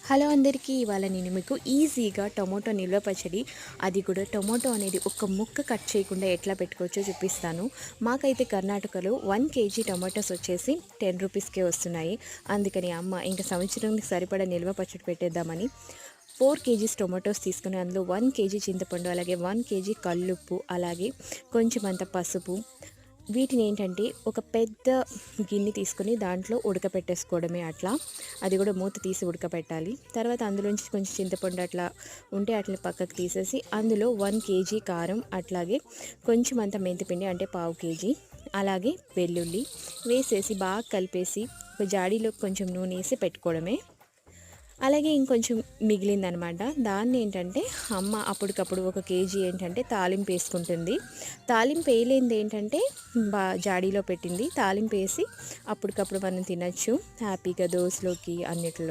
Hello అందరికీ, ఇవాళ నేను మీకు ఈజీగా టొమాటో నిల్వ పచ్చడి, అది కూడా టొమాటో అనేది ఒక ముక్క కట్ చేయకుండా ఎట్లా పెట్టుకోవచ్చో చూపిస్తాను. మాకైతే కర్ణాటకలో 1 కేజీ టొమాటోస్ వచ్చేసి 10 రూపీస్కే వస్తున్నాయి. అందుకని అమ్మ ఇంకా సంవత్సరానికి సరిపడా నిల్వ పచ్చడి పెట్టేద్దామని 4 కేజీస్ టొమాటోస్ తీసుకుని అందులో 1 కేజీ చింతపండు, అలాగే 1 కేజీ కల్లుప్పు, అలాగే కొంచెం అంత పసుపు, వీటిని ఏంటంటే ఒక పెద్ద గిన్నె తీసుకొని దాంట్లో ఉడకపెట్టేసుకోవడమే. అట్లా అది కూడా మూత తీసి ఉడకపెట్టాలి. తర్వాత అందులోంచి కొంచెం చింతపండు అట్లా ఉంటే అట్లా పక్కకు తీసేసి అందులో 1 కేజీ కారం, అట్లాగే కొంచెం అంత మెంతిపిండి అంటే పావు కేజీ, అలాగే వెల్లుల్లి వేసేసి బాగా కలిపేసి ఒక జాడీలో కొంచెం నూనె వేసి పెట్టుకోవడమే. అలాగే ఇంకొంచెం మిగిలిందనమాట. దాన్ని ఏంటంటే అమ్మ అప్పటికప్పుడు 1 కేజీ ఏంటంటే తాలింపు వేసుకుంటుంది. తాలింపు వేయలేనిది ఏంటంటే జాడీలో పెట్టింది. తాలింపు వేసి అప్పటికప్పుడు మనం తినచ్చు హ్యాపీగా, దోశలోకి అన్నిట్లో.